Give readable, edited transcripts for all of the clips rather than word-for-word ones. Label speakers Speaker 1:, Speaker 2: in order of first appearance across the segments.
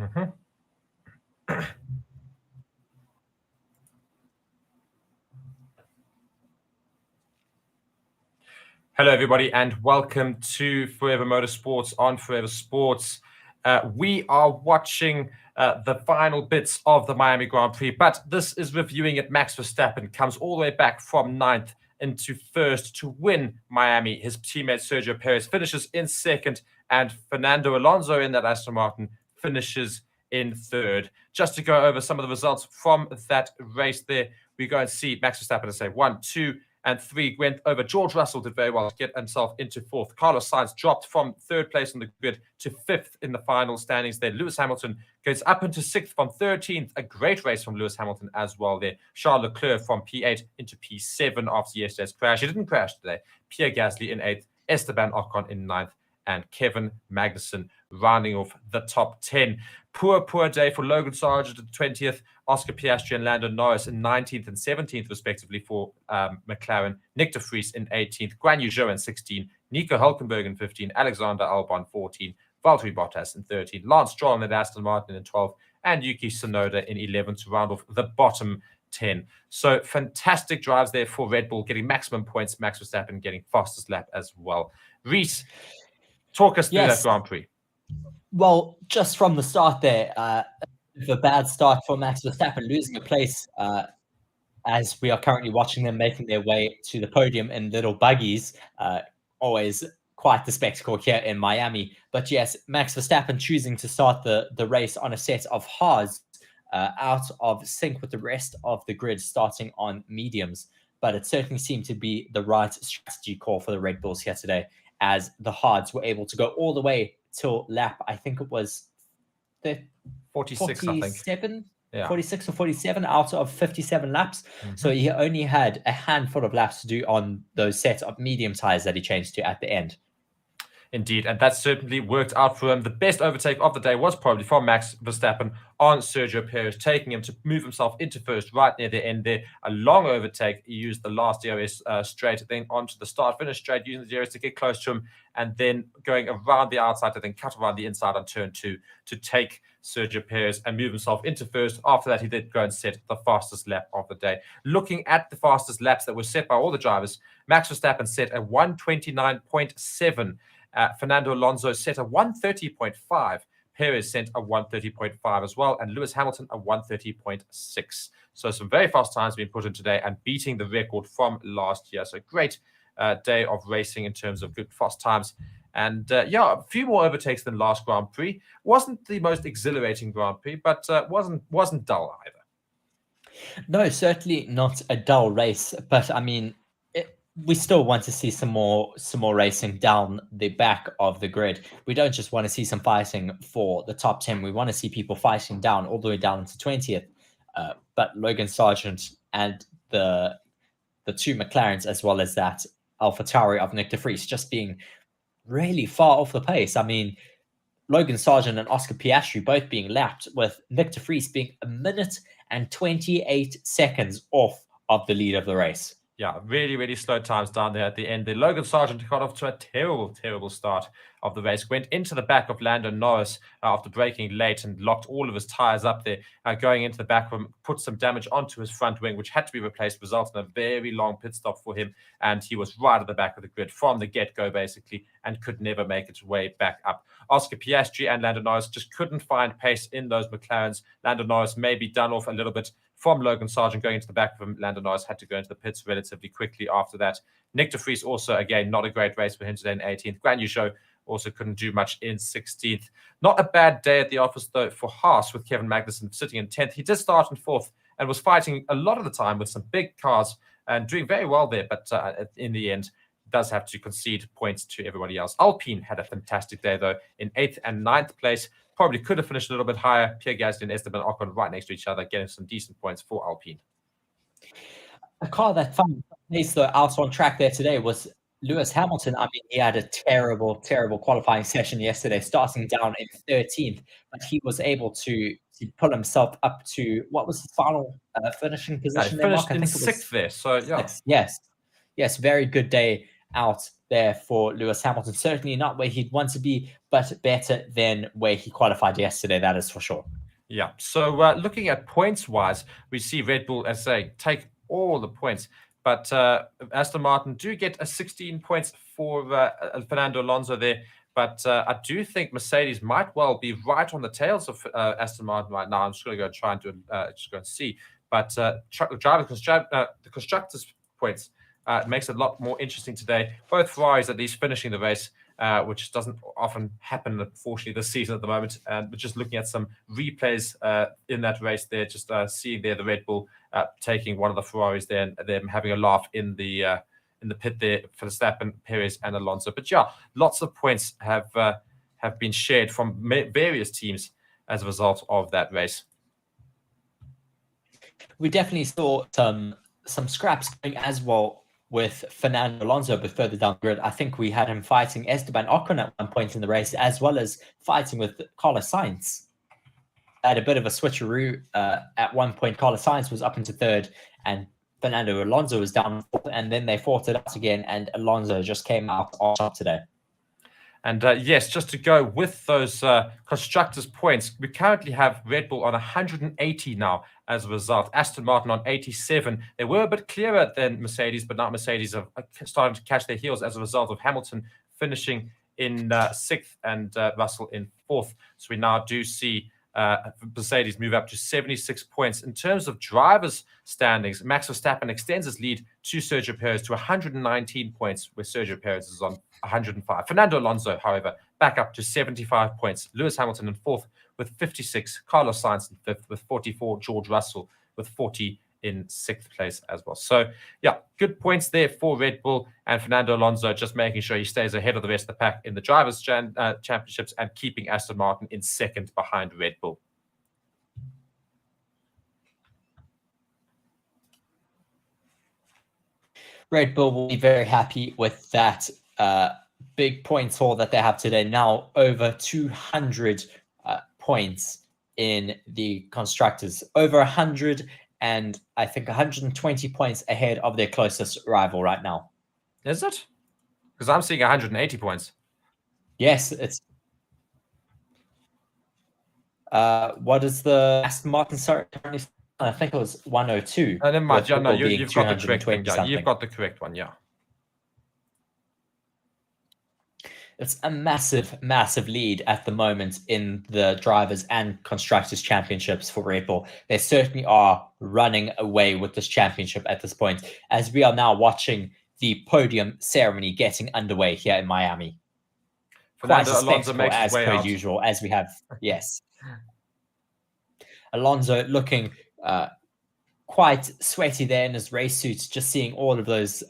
Speaker 1: Mhm. Hello, everybody, and welcome to Forever Motorsports on Forever Sports. We are watching the final bits of the Miami Grand Prix, but this is reviewing it. Max Verstappen comes all the way back from 9th into 1st to win Miami. His teammate Sergio Perez finishes in 2nd, and Fernando Alonso in that Aston Martin finishes in 3rd. Just to go over some of the results from that race there, we go and see Max Verstappen and say 1, 2, and 3 went over. George Russell did very well to get himself into 4th. Carlos Sainz dropped from 3rd place on the grid to 5th in the final standings there. Lewis Hamilton goes up into 6th from 13th. A great race from Lewis Hamilton as well there. Charles Leclerc from P8 into P7 after yesterday's crash. He didn't crash today. Pierre Gasly in 8th. Esteban Ocon in 9th. And Kevin Magnussen rounding off the top 10. Poor day for Logan Sargent at 20th, Oscar Piastri and Lando Norris in 19th and 17th, respectively, for McLaren. Nick de Vries in 18th, Guan Yu Zhou in 16th, Nico Hülkenberg in 15th, Alexander Albon 14th, Valtteri Bottas in 13th, Lance Stroll and Aston Martin in 12th, and Yuki Tsunoda in 11th to round off the bottom 10. So fantastic drives there for Red Bull, getting maximum points. Max Verstappen getting fastest lap as well. Reese, talk us through that Grand Prix.
Speaker 2: Well, just from the start there, the bad start for Max Verstappen, losing a place as we are currently watching them making their way to the podium in little buggies. Always quite the spectacle here in Miami. But yes, Max Verstappen choosing to start the race on a set of hards out of sync with the rest of the grid, starting on mediums. But it certainly seemed to be the right strategy call for the Red Bulls here today, as the hards were able to go all the way till lap, I think it was
Speaker 1: 46, I think.
Speaker 2: Yeah. 46 or 47 out of 57 laps. So he only had a handful of laps to do on those sets of medium tires that he changed to at the end.
Speaker 1: Indeed, and that certainly worked out for him. The best overtake of the day was probably from Max Verstappen on Sergio Perez, taking him to move himself into 1st right near the end there. A long overtake. He used the last DRS straight, then onto the start-finish straight, using the DRS to get close to him, and then going around the outside to then cut around the inside on turn 2 to take Sergio Perez and move himself into 1st. After that, he did go and set the fastest lap of the day. Looking at the fastest laps that were set by all the drivers, Max Verstappen set a 1:29.7. Fernando Alonso set a 1:30.5. Perez sent a 1:30.5 as well, and Lewis Hamilton a 1:30.6. So some very fast times being put in today and beating the record from last year. So great day of racing in terms of good fast times. And yeah, a few more overtakes than last Grand Prix. Wasn't the most exhilarating Grand Prix, but wasn't dull either.
Speaker 2: No, certainly not a dull race. But I mean, we still want to see some more racing down the back of the grid. We don't just want to see some fighting for the top 10. We want to see people fighting down all the way down to 20th. But Logan Sargent and the 2 McLarens, as well as that AlphaTauri of Nick de Vries, just being really far off the pace. I mean, Logan Sargent and Oscar Piastri both being lapped, with Nick de Vries being 1 minute and 28 seconds off of the lead of the race.
Speaker 1: Yeah, really, really slow times down there at the end. The Logan Sargent got off to a terrible, terrible start of the race. Went into the back of Lando Norris after braking late and locked all of his tires up there. Going into the back of him, put some damage onto his front wing, which had to be replaced, resulting in a very long pit stop for him. And he was right at the back of the grid from the get-go, basically, and could never make its way back up. Oscar Piastri and Lando Norris just couldn't find pace in those McLarens. Lando Norris may be done off a little bit from Logan Sargent going into the back of him. Lando Norris had to go into the pits relatively quickly after that. Nick de Vries also, again, not a great race for him today in 18th. Guan Yu Zhou also couldn't do much in 16th. Not a bad day at the office, though, for Haas, with Kevin Magnussen sitting in 10th. He did start in 4th and was fighting a lot of the time with some big cars and doing very well there, but in the end, does have to concede points to everybody else. Alpine had a fantastic day, though, in 8th and 9th place. Probably could have finished a little bit higher. Pierre Gasly and Esteban Ocon right next to each other, getting some decent points for Alpine.
Speaker 2: A car that found place though out on track there today was Lewis Hamilton. I mean, he had a terrible, terrible qualifying session yesterday, starting down in 13th, but he was able to pull himself up to, what was his final finishing position?
Speaker 1: He finished in 6th there, so yeah.
Speaker 2: Yes, very good day out there for Lewis Hamilton. Certainly not where he'd want to be, but better than where he qualified yesterday, that is for sure.
Speaker 1: Yeah. So looking at points-wise, we see Red Bull, as I say, take all the points. But Aston Martin do get a 16 points for Fernando Alonso there. But I do think Mercedes might well be right on the tails of Aston Martin right now. I'm just going to go try and do just go and see. But the constructors' points makes it a lot more interesting today. Both Ferraris at least finishing the race, which doesn't often happen, unfortunately, this season at the moment. But just looking at some replays in that race there, just seeing there the Red Bull taking one of the Ferraris there and them having a laugh in the pit there for Verstappen, Perez, and Alonso. But yeah, lots of points have been shared from various teams as a result of that race.
Speaker 2: We definitely saw some scraps going as well with Fernando Alonso, but further down the grid. I think we had him fighting Esteban Ocon at one point in the race, as well as fighting with Carlos Sainz. Had a bit of a switcheroo. At one point, Carlos Sainz was up into third, and Fernando Alonso was down fourth, and then they fought it out again, and Alonso just came out on top today.
Speaker 1: And yes, just to go with those constructors' points, we currently have Red Bull on 180 now as a result. Aston Martin on 87. They were a bit clearer than Mercedes, but now Mercedes are starting to catch their heels as a result of Hamilton finishing in sixth and Russell in fourth. So we now do see Mercedes move up to 76 points. In terms of drivers' standings, Max Verstappen extends his lead to Sergio Perez to 119 points, where Sergio Perez is on 105. Fernando Alonso, however, back up to 75 points. Lewis Hamilton in fourth with 56. Carlos Sainz in fifth with 44. George Russell with 40 in sixth place as well. So, yeah, good points there for Red Bull, and Fernando Alonso just making sure he stays ahead of the rest of the pack in the Drivers' Championships and keeping Aston Martin in second behind Red Bull.
Speaker 2: Red Bull will be very happy with that big points haul that they have today. Now over 200 points in the constructors, over 100, and I think 120 points ahead of their closest rival right now.
Speaker 1: Is it? Because I'm seeing 180 points.
Speaker 2: Yes, it's. What is the Aston Martin? Sorry, I think it was 102.
Speaker 1: Never mind. Yeah, no, you've got the correct one. Yeah, you've got the correct one. Yeah.
Speaker 2: It's a massive, massive lead at the moment in the Drivers' and Constructors' Championships for Red Bull. They certainly are running away with this championship at this point, as we are now watching the podium ceremony getting underway here in Miami.
Speaker 1: Fernando Alonso makes his way out.
Speaker 2: Per usual, as we have, yes. Alonso looking quite sweaty there in his race suit, just seeing all of those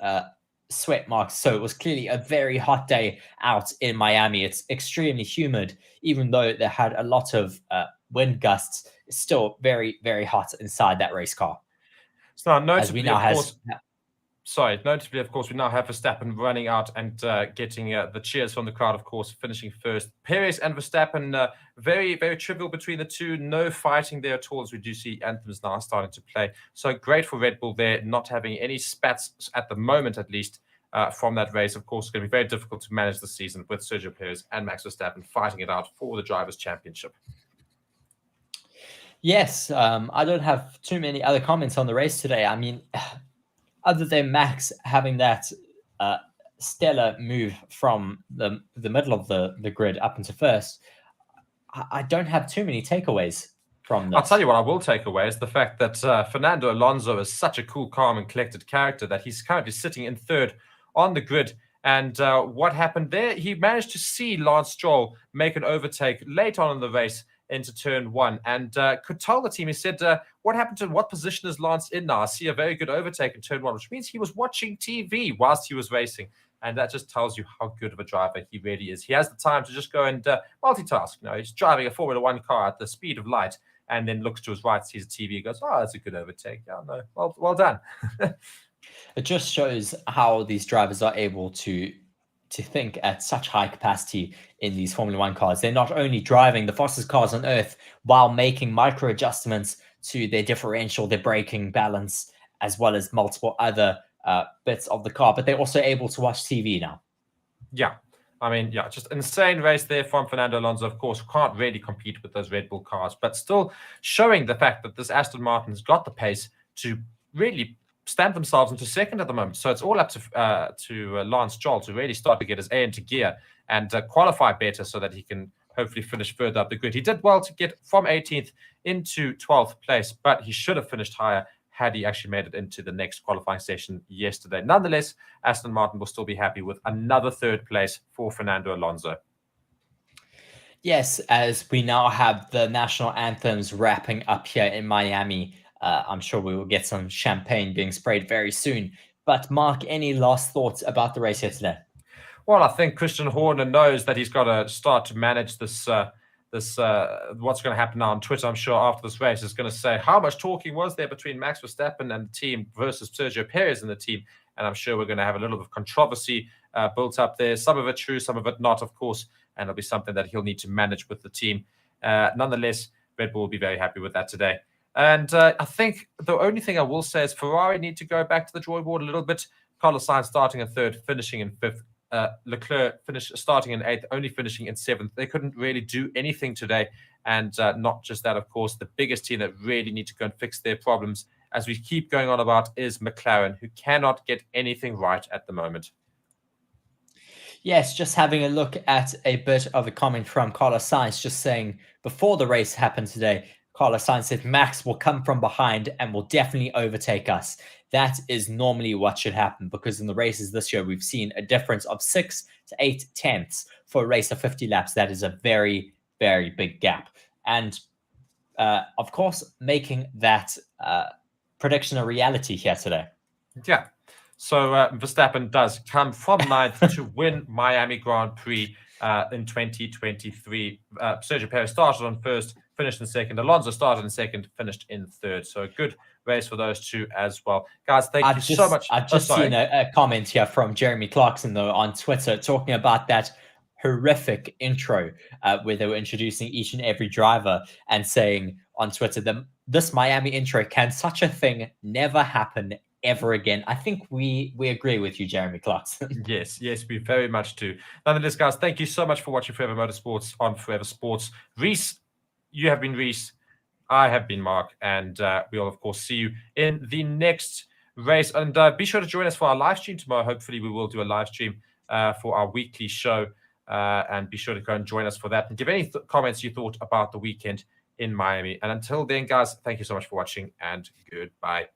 Speaker 2: sweat marks. So it was clearly a very hot day out in Miami. It's extremely humid, even though they had a lot of wind gusts. It's still very, very hot inside that race car.
Speaker 1: So notably, notably, of course, we now have Verstappen running out and getting the cheers from the crowd, of course, finishing first. Perez and Verstappen, very, very trivial between the two. No fighting there at all, as we do see anthems now starting to play. So great for Red Bull there, not having any spats at the moment, at least, from that race. Of course, it's going to be very difficult to manage the season with Sergio Perez and Max Verstappen fighting it out for the Drivers' Championship.
Speaker 2: Yes, I don't have too many other comments on the race today. I mean, other than Max having that stellar move from the middle of the grid up into first, I don't have too many takeaways from this.
Speaker 1: I'll tell you what I will take away is the fact that Fernando Alonso is such a cool, calm, and collected character that he's currently sitting in third on the grid. And what happened there? He managed to see Lance Stroll make an overtake late on in the race into turn one, and could tell the team, he said, what happened to what position is Lance in now? I see a very good overtake in turn one, which means he was watching TV whilst he was racing. And that just tells you how good of a driver he really is. He has the time to just go and multitask. You know, he's driving a Formula One car at the speed of light and then looks to his right, sees a TV, and goes, oh, that's a good overtake. Yeah, no, well done.
Speaker 2: It just shows how these drivers are able to think at such high capacity in these Formula One cars. They're not only driving the fastest cars on earth while making micro adjustments to their differential, their braking balance, as well as multiple other bits of the car, but they're also able to watch TV now.
Speaker 1: Yeah. I mean, yeah, just insane race there from Fernando Alonso. Of course, can't really compete with those Red Bull cars, but still showing the fact that this Aston Martin's got the pace to really stamp themselves into second at the moment. So it's all up to Lance Stroll to really start to get his A into gear and qualify better so that he can hopefully finish further up the grid. He did well to get from 18th into 12th place, but he should have finished higher had he actually made it into the next qualifying session yesterday. Nonetheless, Aston Martin will still be happy with another third place for Fernando Alonso.
Speaker 2: Yes, as we now have the national anthems wrapping up here in Miami, I'm sure we will get some champagne being sprayed very soon. But Mark, any last thoughts about the race yesterday?
Speaker 1: Well, I think Christian Horner knows that he's got to start to manage this. What's going to happen now on Twitter, I'm sure, after this race is going to say how much talking was there between Max Verstappen and the team versus Sergio Perez and the team. And I'm sure we're going to have a little bit of controversy built up there. Some of it true, some of it not, of course. And it'll be something that he'll need to manage with the team. Nonetheless, Red Bull will be very happy with that today. And I think the only thing I will say is Ferrari need to go back to the drawing board a little bit. Carlos Sainz starting in third, finishing in fifth. Leclerc starting in 8th, only finishing in 7th. They couldn't really do anything today. And not just that, of course, the biggest team that really need to go and fix their problems, as we keep going on about, is McLaren, who cannot get anything right at the moment.
Speaker 2: Yes, just having a look at a bit of a comment from Carlos Sainz, just saying before the race happened today, Carlos Sainz said Max will come from behind and will definitely overtake us. That is normally what should happen, because in the races this year, we've seen a difference of 6 to 8 tenths for a race of 50 laps. That is a very, very big gap. And of course, making that prediction a reality here today.
Speaker 1: Yeah. So Verstappen does come from 9th to win Miami Grand Prix in 2023. Sergio Perez started on first, finished in second. Alonso started in second, finished in third. So a good race for those two as well. Guys, thank you so much.
Speaker 2: I've just seen a comment here from Jeremy Clarkson, though, on Twitter talking about that horrific intro where they were introducing each and every driver and saying on Twitter, this Miami intro, can such a thing never happen ever again? I think we agree with you, Jeremy Clarkson.
Speaker 1: Yes, we very much do. Nonetheless, guys, thank you so much for watching Forever Motorsports on Forever Sports. Reese, you have been Reese. I have been Mark, and we'll, of course, see you in the next race. And be sure to join us for our live stream tomorrow. Hopefully, we will do a live stream for our weekly show. And be sure to go and join us for that. And give any comments you thought about the weekend in Miami. And until then, guys, thank you so much for watching, and goodbye.